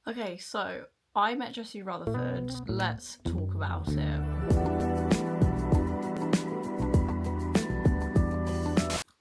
Okay, so I met Jesse Rutherford. Let's talk about it.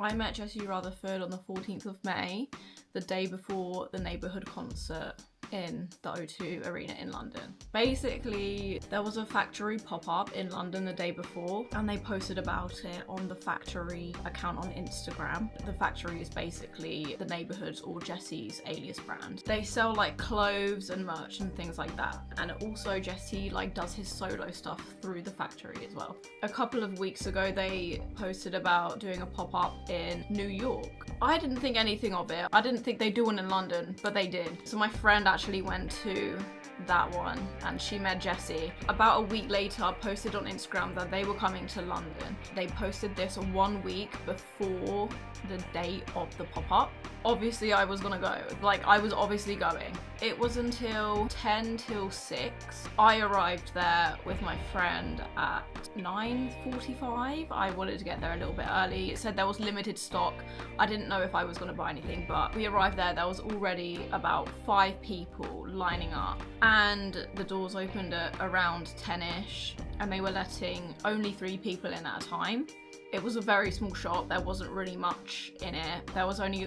I met Jesse Rutherford on the 14th of May, the day before the Neighbourhood concert in the O2 Arena in London. Basically, there was a Factory pop-up in London the day before, and they posted about it on the Factory account on Instagram. The Factory is basically the Neighbourhood's or Jesse's alias brand. They sell like clothes and merch and things like that, and also Jesse does his solo stuff through the Factory as well. A couple of weeks ago, they posted about doing a pop-up in New York. I didn't think anything of it. I didn't think they'd do one in London, but they did. So my friend actually went to that one and she met Jesse. About a week later, I posted on Instagram that they were coming to London. They posted this 1 week before the date of the pop-up. Obviously I was gonna go. I was obviously going. It was until 10 till 6. I arrived there with my friend at 9:45. I wanted to get there a little bit early. It said there was limited stock. I didn't know if I was gonna buy anything, but we arrived there. There was already about 5 people lining up, and the doors opened at around 10ish, and they were letting only 3 people in at a time. It was a very small shop. There wasn't really much in it. There was only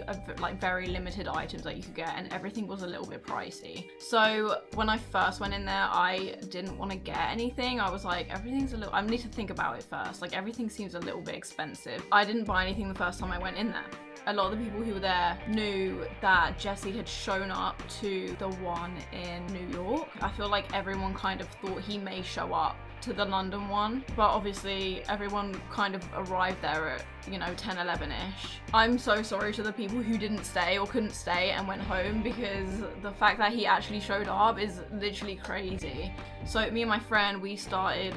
very limited items that you could get, and everything was a little bit pricey. So when I first went in there, I didn't want to get anything. I was like, I need to think about it first. Everything seems a little bit expensive. I didn't buy anything the first time I went in there. A lot of the people who were there knew that Jesse had shown up to the one in New York. I feel like everyone kind of thought he may show up to the London one, but obviously everyone kind of arrived there at 10, 11ish. I'm so sorry to the people who didn't stay or couldn't stay and went home, because the fact that he actually showed up is literally crazy. So me and my friend, we started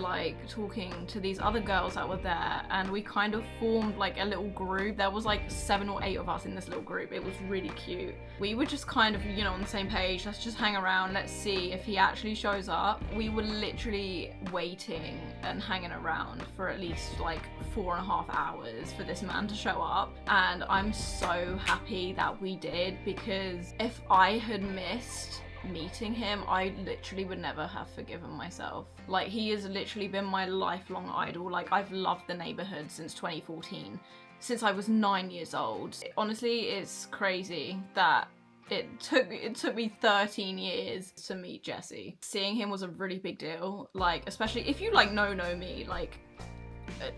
talking to these other girls that were there, and we kind of formed a little group. There was 7 or 8 of us in this little group. It was really cute. We were just kind of on the same page. Let's just hang around, let's see if he actually shows up. We were literally waiting and hanging around for at least 4.5 hours for this man to show up, and I'm so happy that we did, because if I had missed meeting him, I literally would never have forgiven myself. He has literally been my lifelong idol. I've loved the Neighbourhood since 2014, since I was 9 years old. Honestly, it's crazy that it took me 13 years to meet Jesse. Seeing him was a really big deal, especially if you know me.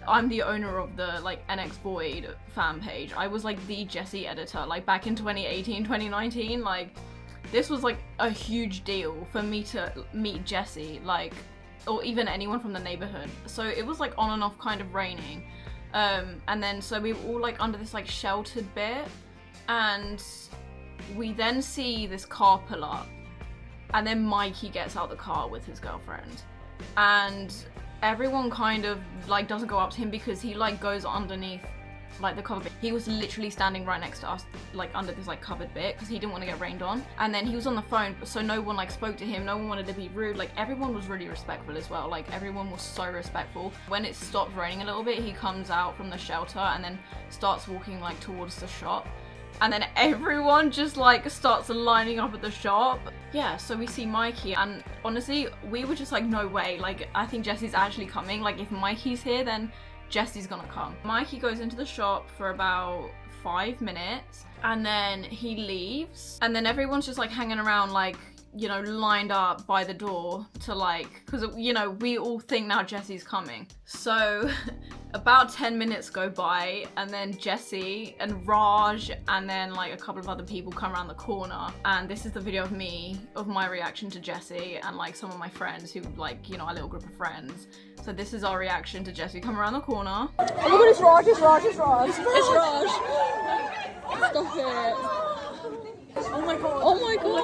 I'm the owner of the NX Void fan page. I was the Jesse editor back in 2018, 2019. This was a huge deal for me to meet Jesse, or even anyone from the Neighbourhood. So it was on and off kind of raining, and then so we were all under this sheltered bit, and we then see this car pull up, and then Mikey gets out the car with his girlfriend, and everyone kind of doesn't go up to him, because he goes underneath the cover bit. He was literally standing right next to us, under this covered bit, because he didn't want to get rained on. And then he was on the phone, so no one spoke to him. No one wanted to be rude. Everyone was really respectful as well. Everyone was so respectful. When it stopped raining a little bit, he comes out from the shelter and then starts walking towards the shop. And then everyone just starts lining up at the shop. Yeah, so we see Mikey, and honestly, we were just no way. I think Jesse's actually coming. If Mikey's here, then Jesse's gonna come. Mikey goes into the shop for about 5 minutes, and then he leaves, and then everyone's just hanging around lined up by the door to because we all think now Jesse's coming. So about 10 minutes go by, and then Jesse and Raj and then a couple of other people come around the corner, and this is the video of my reaction to Jesse and some of my friends who our little group of friends. So this is our reaction to Jesse come around the corner. Oh my god, it's Raj, it's Raj, it's Raj. It's Raj. Stop it. Oh my god. Oh my god.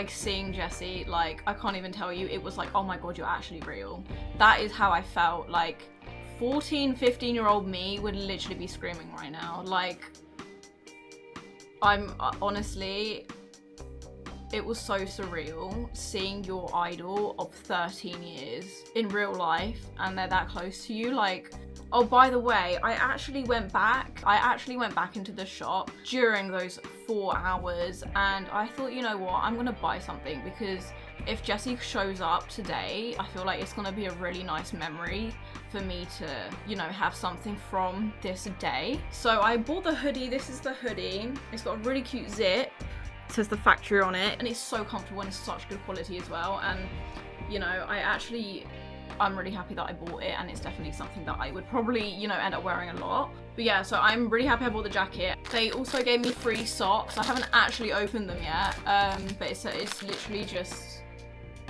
Seeing Jesse, I can't even tell you, it was oh my god, you're actually real. That is how I felt. 14, 15-year-old me would literally be screaming right now. I'm honestly, it was so surreal seeing your idol of 13 years in real life and they're that close to you. Like, oh, by the way, I actually went back into the shop during those 4 hours and I thought, you know what, I'm gonna buy something because if Jesse shows up today, I feel like it's gonna be a really nice memory for me to, you know, have something from this day. So I bought the hoodie. This is the hoodie. It's got a really cute zip. It says the factory on it and it's so comfortable and it's such good quality as well. And you know, I'm really happy that I bought it and it's definitely something that I would probably, you know, end up wearing a lot. But yeah, so I'm really happy I bought the jacket. They also gave me free socks. I haven't actually opened them yet, but it's literally just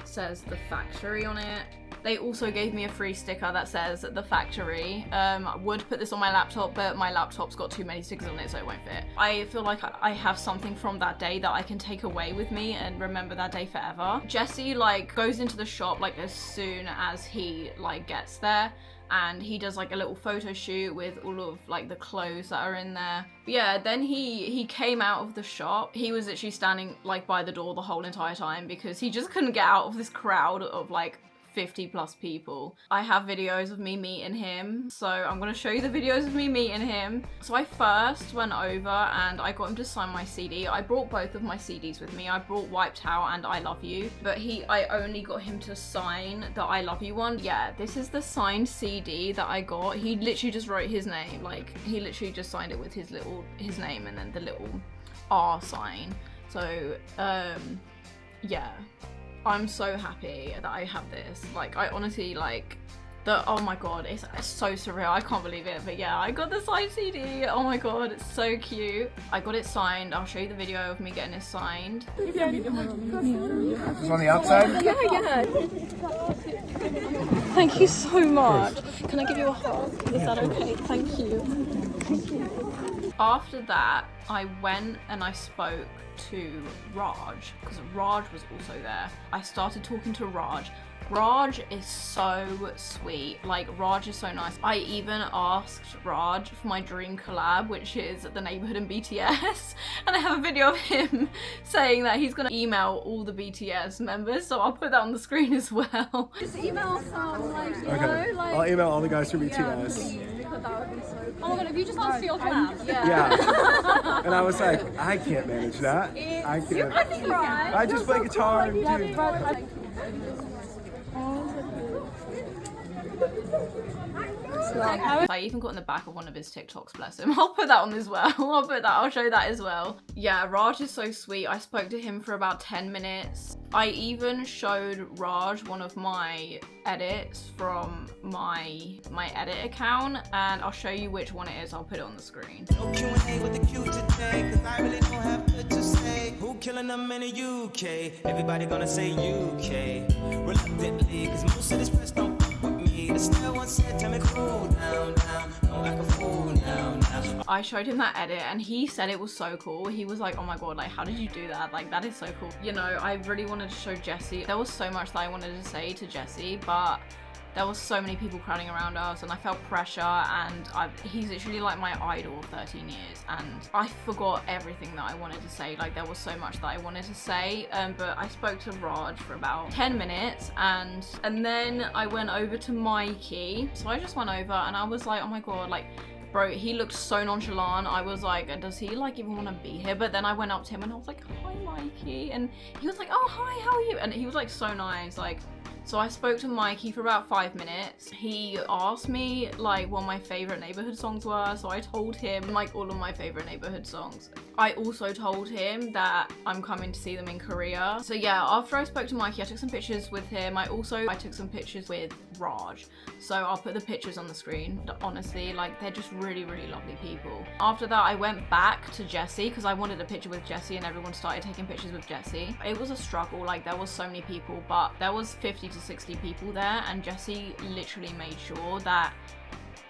says the factory on it. They also gave me a free sticker that says the factory. I would put this on my laptop, but my laptop's got too many stickers on it, so it won't fit. I feel like I have something from that day that I can take away with me and remember that day forever. Jesse like goes into the shop like as soon as he like gets there, and he does like a little photo shoot with all of like the clothes that are in there. But yeah, then he came out of the shop. He was literally standing like by the door the whole entire time because he just couldn't get out of this crowd of like 50 plus people. I have videos of me meeting him, so I'm gonna show you the videos of me meeting him. So I first went over and I got him to sign my CD. I brought both of my CDs with me. I brought Wiped Out and I Love You, but I only got him to sign the I Love You one. Yeah, this is the signed CD that I got. He literally just wrote his name, like he literally just signed it with his name and then the little R sign. So yeah, I'm so happy that I have this. Like, I honestly, like, oh my god, it's so surreal. I can't believe it. But yeah, I got the signed CD. Oh my god, it's so cute. I got it signed. I'll show you the video of me getting it signed. It's on the outside? Yeah. Thank you so much. Can I give you a hug? Is that okay? Thank you. After that, I went and I spoke to Raj, because Raj was also there. I started talking to Raj. Raj is so sweet. Like, Raj is so nice. I even asked Raj for my dream collab, which is the Neighbourhood and BTS. And I have a video of him saying that he's gonna email all the BTS members, so I'll put that on the screen as well. Just email some, like, you Okay. know, like... I'll email all the guys from BTS. That would be so cool. Oh my god, if you just asked for your collab. Yeah. And I was like, I can't manage that. I can't. I can try. I just play guitar and do... I even got in the back of one of his TikToks, bless him. I'll put that on as well. I'll show that as well. Yeah, Raj is so sweet. I spoke to him for about 10 minutes. I even showed Raj one of my edits from my edit account, and I'll show you which one it is. I'll put it on the screen. No Q&A with the Q today, 'cause I really don't have much to say. Who killing them in the UK? Everybody gonna say UK. Reluctantly, 'cause most of this press don't fuck with me. The style one said, tell me cool down, don't act a fool now. I showed him that edit and he said it was so cool. He was like, oh my god, like, how did you do that? Like, that is so cool. You know, I really wanted to show Jesse. There was so much that I wanted to say to Jesse, but there was so many people crowding around us and I felt pressure, and he's literally like my idol of 13 years and I forgot everything that I wanted to say. Like, there was so much that I wanted to say, but I spoke to Raj for about 10 minutes and then I went over to Mikey. So I just went over and I was like, oh my god, like, bro, he looked so nonchalant. I was like, does he like even want to be here? But then I went up to him and I was like, hi Mikey, and he was like, oh hi, how are you? And he was like so nice. Like, so I spoke to Mikey for about 5 minutes. He asked me like what my favorite Neighbourhood songs were, so I told him like all of my favorite Neighbourhood songs. I also told him that I'm coming to see them in Korea. So yeah, after I spoke to Mikey, I took some pictures with him. I took some pictures with Raj. So I'll put the pictures on the screen. Honestly, like, they're just really, really lovely people. After that, I went back to Jesse because I wanted a picture with Jesse and everyone started taking pictures with Jesse. It was a struggle. Like, there was so many people, but there was 50 to 60 people there, and Jesse literally made sure that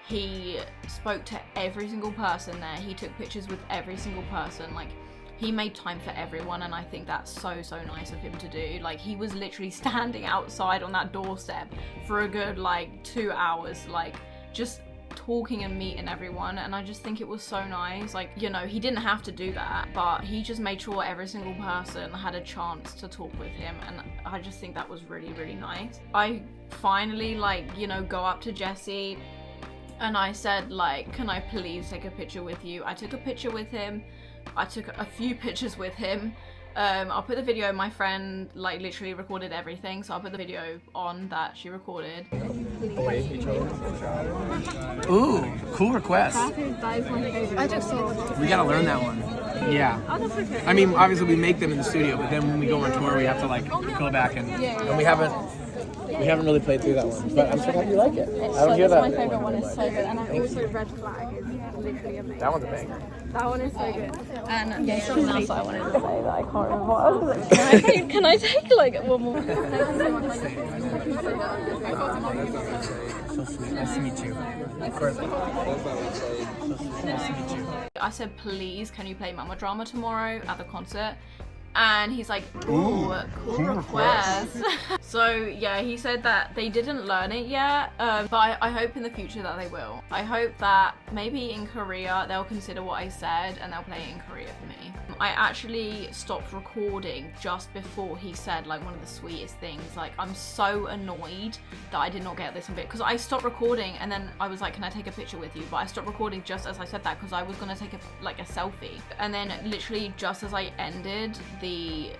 he spoke to every single person there. He took pictures with every single person. Like, he made time for everyone, and I think that's so nice of him to do. Like, he was literally standing outside on that doorstep for a good like 2 hours, like just talking and meeting everyone, and I just think it was so nice. Like, you know, he didn't have to do that, but he just made sure every single person had a chance to talk with him, and I just think that was really, really nice. I finally, like, you know, go up to Jesse and I said, like, can I please take a picture with you? I took a picture with him. I took a few pictures with him. I'll put the video, my friend like literally recorded everything, so I'll put the video on that she recorded. Ooh, cool request. I just saw. We gotta learn that one. Yeah. I mean, obviously we make them in the studio, but then when we go on tour, we have to like go back and we haven't really played through that one. But I'm so glad you like it. I don't hear that. My favorite one is so good, and I also Red Flag is literally amazing. That one's a banger. That one is so good. And yeah, something else I wanted to say that I can't remember what I was gonna say. Can I take like one more? Thank you so much. So sweet. Nice to meet you. Of course. Nice to meet you. I said, please, can you play Mama Drama tomorrow at the concert? And he's like, ooh, cool request. So yeah, he said that they didn't learn it yet, but I hope in the future that they will. I hope that maybe in Korea they'll consider what I said and they'll play it in Korea for me. I actually stopped recording just before he said like one of the sweetest things. Like, I'm so annoyed that I did not get this in bit, because I stopped recording and then I was like, can I take a picture with you? But I stopped recording just as I said that because I was gonna take a selfie. And then literally just as I ended the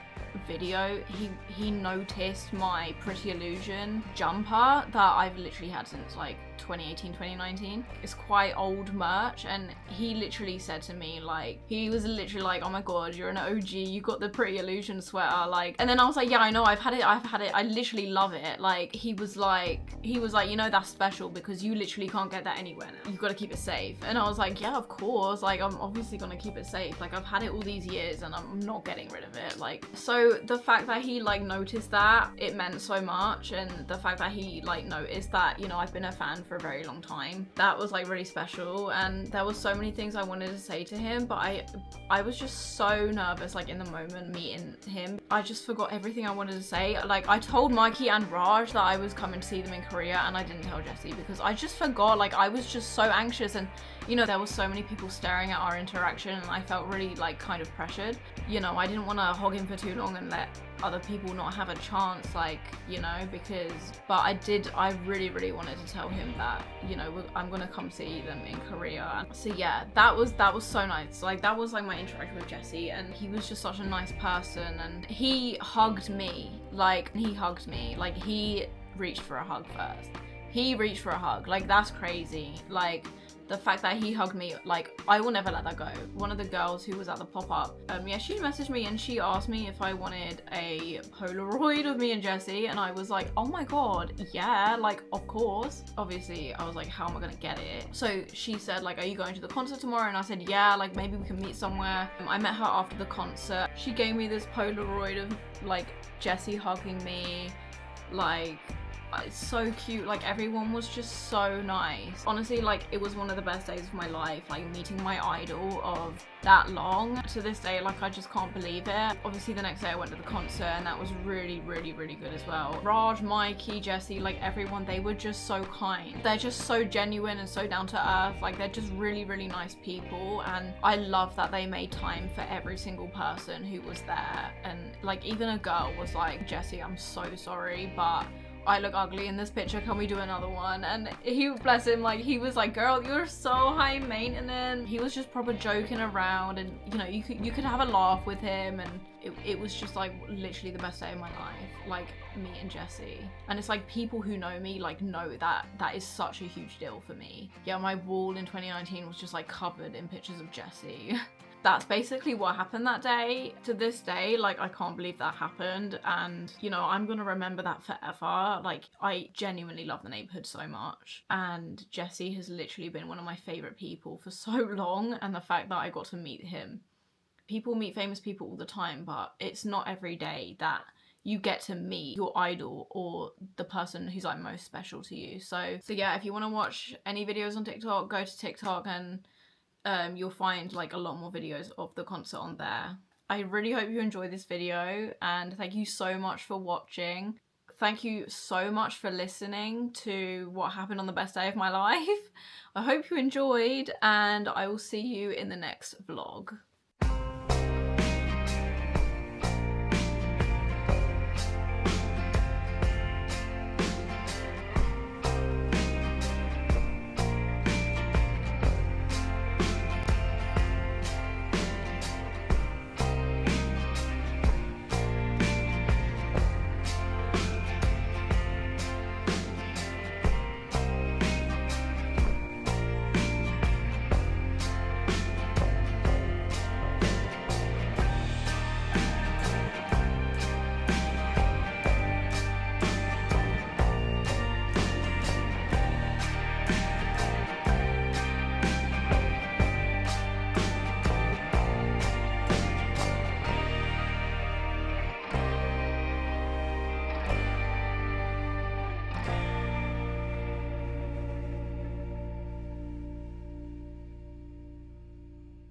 video, he noticed my Pretty Illusion jumper that I've literally had since like 2018, 2019. It's quite old merch, and he literally said to me, like, he was literally like, oh my god, you're an OG, you got the Pretty Illusion sweater, like. And then I was like, yeah, I know, I've had it, I literally love it. Like, he was like, you know, that's special because you literally can't get that anywhere now. You've got to keep it safe. And I was like, yeah, of course, like, I'm obviously gonna keep it safe. Like, I've had it all these years and I'm not getting rid of it. Like, so the fact that he like noticed that, it meant so much. And the fact that he like noticed that, you know, I've been a fan for a very long time, that was like really special. And there was so many things I wanted to say to him, but I was just so nervous, like in the moment meeting him. I just forgot everything I wanted to say. Like, I told Mikey and Raj that I was coming to see them in Korea, and I didn't tell Jesse because I just forgot. Like, I was just so anxious, and you know, there was so many people staring at our interaction, and I felt really like kind of pressured. You know, I didn't want to hog him for too long and let other people not have a chance, like, you know, but I really, really wanted to tell him that, you know, I'm gonna come see them in Korea. So yeah, that was so nice. Like, that was like my interaction with Jesse, and he was just such a nice person, and he hugged me, like, he reached for a hug first. He reached for a hug, like, that's crazy. Like, the fact that he hugged me, like, I will never let that go. One of the girls who was at the pop-up, yeah, she messaged me and she asked me if I wanted a Polaroid of me and Jesse, and I was like, oh my god, yeah, like, of course. Obviously, I was like, how am I gonna get it? So she said, like, are you going to the concert tomorrow? And I said, yeah, like, maybe we can meet somewhere. I met her after the concert. She gave me this Polaroid of, like, Jesse hugging me, like, it's so cute. Like, everyone was just so nice. Honestly, like, it was one of the best days of my life, like, meeting my idol of that long. To this day, like, I just can't believe it. Obviously, the next day I went to the concert, and that was really, really, really good as well. Raj, Mikey, Jesse, like, everyone, they were just so kind. They're just so genuine and so down to earth. Like, they're just really, really nice people, and I love that they made time for every single person who was there. And like, even a girl was like, Jesse, I'm so sorry, but I look ugly in this picture, can we do another one? And he, bless him, like, he was like, girl, you're so high maintenance. He was just proper joking around, and you know, you could have a laugh with him, and it was just like literally the best day of my life, like, meeting Jesse. And it's like, people who know me like know that is such a huge deal for me. Yeah, my wall in 2019 was just like covered in pictures of Jesse. That's basically what happened that day. To this day, like, I can't believe that happened, and you know, I'm gonna remember that forever. Like, I genuinely love the Neighbourhood so much, and Jesse has literally been one of my favourite people for so long, and the fact that I got to meet him. People meet famous people all the time, but it's not every day that you get to meet your idol or the person who's like most special to you. So yeah, if you want to watch any videos on TikTok, go to TikTok, and you'll find like a lot more videos of the concert on there. I really hope you enjoyed this video, and thank you so much for watching. Thank you so much for listening to what happened on the best day of my life. I hope you enjoyed, and I will see you in the next vlog.